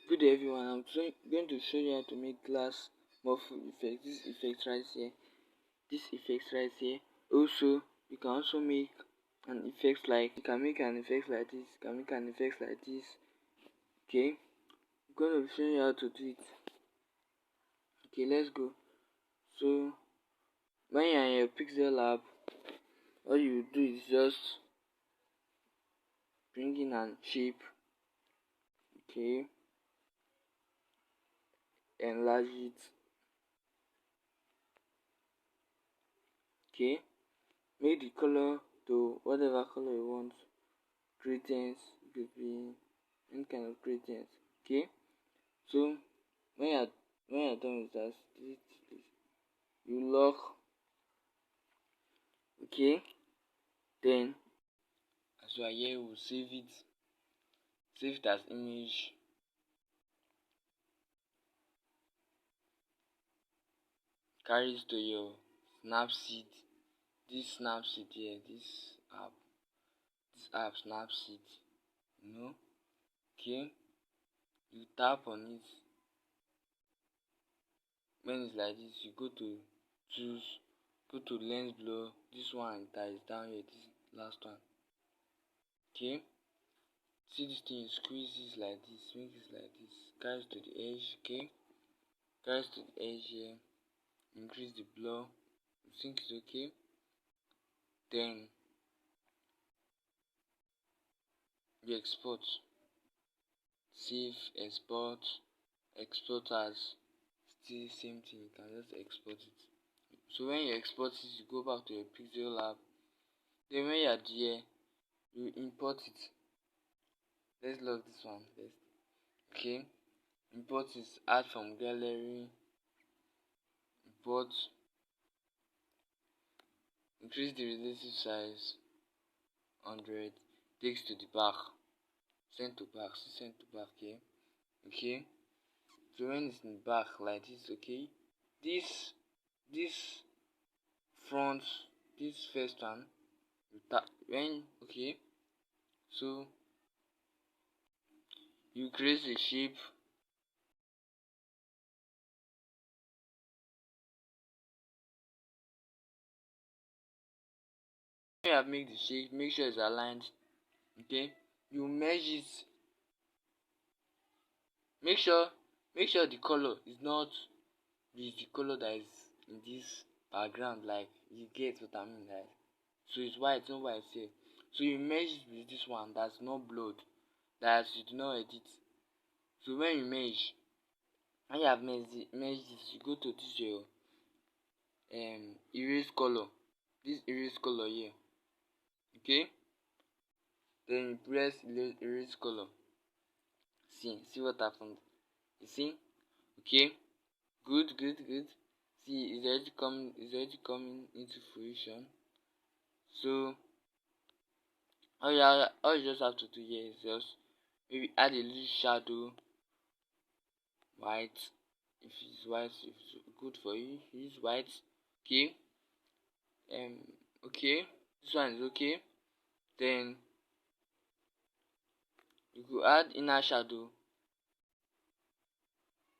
Good day everyone, I'm going to show you how to make glass morpho effect. This effect right here. Also, you can also make an effect like this, you can make an effect like this. Okay, I'm going to show you how to do it. Okay, let's go. So when you're in your Pixel lab, all you do is just bring in an shape. Okay, enlarge it. Okay, make the color to whatever color you want. Gradients, could be any kind of gradients. Okay, so when you're done with that, you lock. Okay, then as you are here, we'll save it as image. Carries to your Snapseed. This Snapseed here, this app Snapseed, okay, you tap on it. When it's like this, you go to lens blur. This one that is down here, this last one. Okay, see this thing, you squeeze this like this, make it like this, carries to the edge. Okay, carries to the edge here, increase the blur, you think it's okay. Then you export, save, export as still same thing, you can just export it. So when you export it, you go back to your Pixel lab. Then when you are there, you import it. Let's log this one first. Okay, import is add from gallery, import, increase the relative size 100, takes to the back, send to back, send to back here. Okay, so when it's in the back like this, okay, this front, this first one, you tap when, okay, so you create a shape. When you have made the shape, make sure it's aligned. Okay, you merge it. Make sure the color is not with the color that is in this background, like you get what I mean, like, so it's white, not white here. So you merge it with this one that's not blurred, that you do not edit. So when you merge, when you have merged this, you go to this your erase color, this erase color here. Okay, then you press erase color. See what happened. You see? Okay, good. See, it's already coming into fruition. So all you just have to do here is just maybe add a little shadow, white. If it's good for you, use white. Okay, okay, this one is okay. Then you could add inner shadow,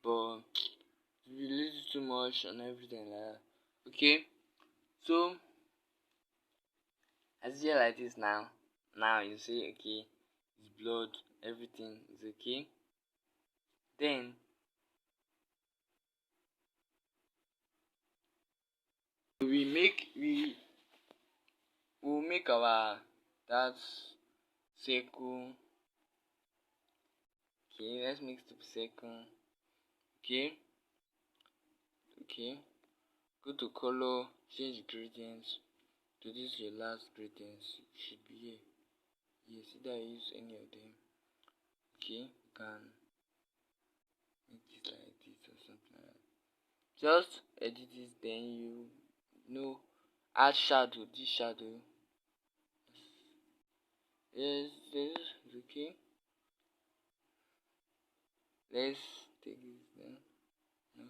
but you release it too much and everything like that. Okay, so as you like this now you say okay, it's blurred, everything is okay. Then we will make our that circle. Okay, let's make the circle. Okay, go to color, change the gradients to this your last gradients. It should be here. Yes, either use any of them. Okay, you can make this like this or something like that. Just edit it, then you know, add shadow. This shadow, yes, okay. Let's take this then. No.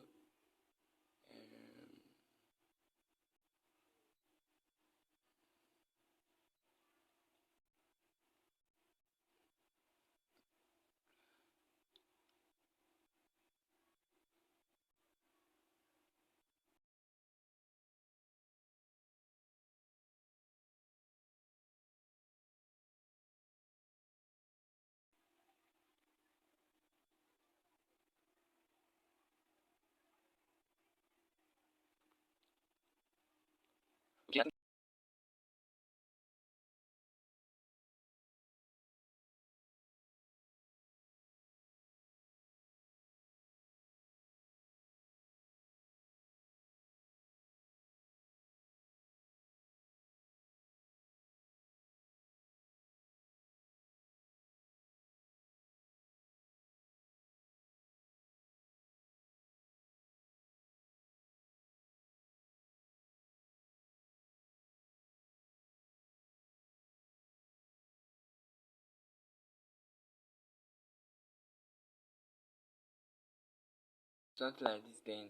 something like this, then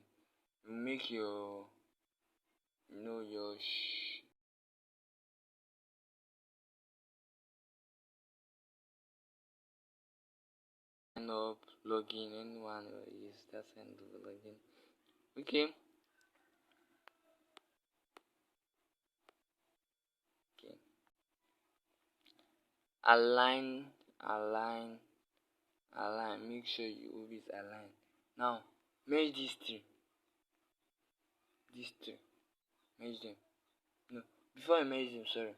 you make your your sign up, login, anyone use that kind of login. Okay. Okay. Align, align, align. Make sure you always align. Now merge these three. Merge them. No, before I merge them, sorry.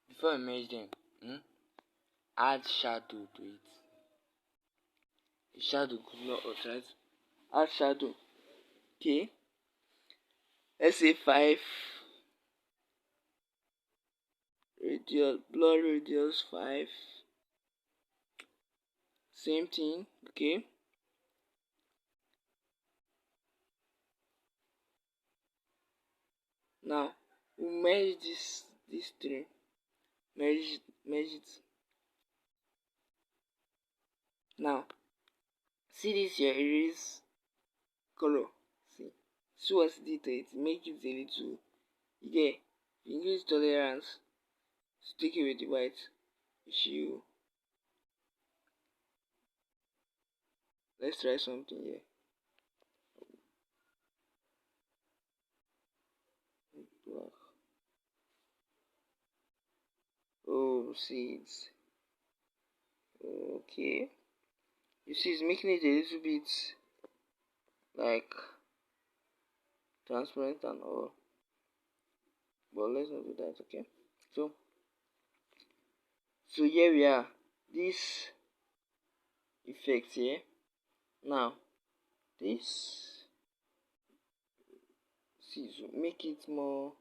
Before I merge them, add shadow to it. A shadow could not authorize. Add shadow. Okay. Let's say 5. Radius, blur radius 5. Same thing. Okay. Now we merge these three. Merge it. Now see this here erase color. See what's it did to it. Make it a little. Yeah. Increase tolerance. Stick it with the white. Issue. Let's try something here. Black. Oh, see it's okay. You see, it's making it a little bit like transparent and all, but let's not do that. Okay. So here we are. This effect here. Now this. See, so make it more.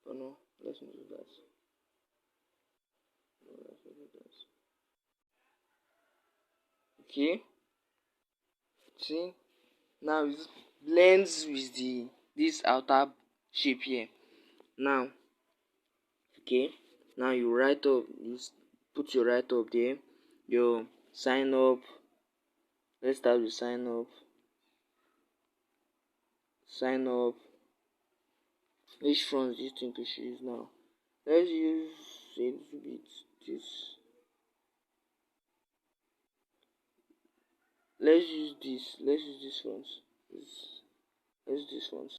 Oh no, let's not do that. Okay. See, now it blends with this outer shape here. Now, okay. Now you write up. You put your write up there. Your sign up. Let's start with sign up. Sign up. Which front do you think we should use now? Let's use a little bit this. Let's use this front. Let's use this front.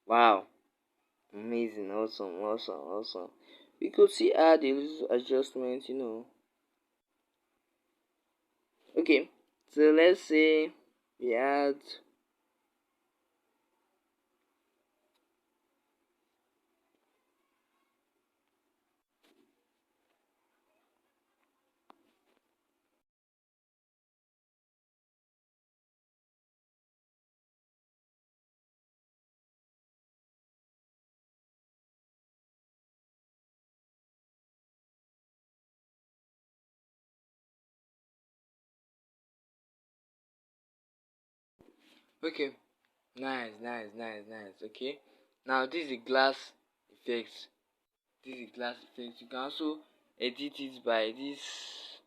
Wow. Amazing, awesome. We could see add a little adjustment, Okay, so let's say we add okay. Nice. Okay. Now this is the glass effect. You can also edit it by this.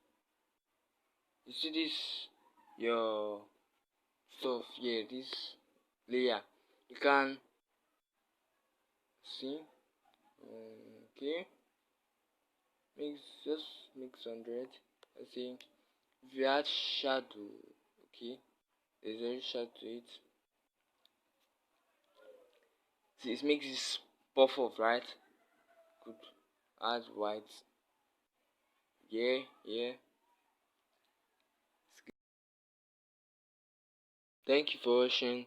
You see this your stuff here, this layer. You can see. Okay. Mix 100. Let's see. If you add shadow, okay. There's a shadow to it. See, it makes this puff off, right? Good. Add white. Yeah. Thank you for watching.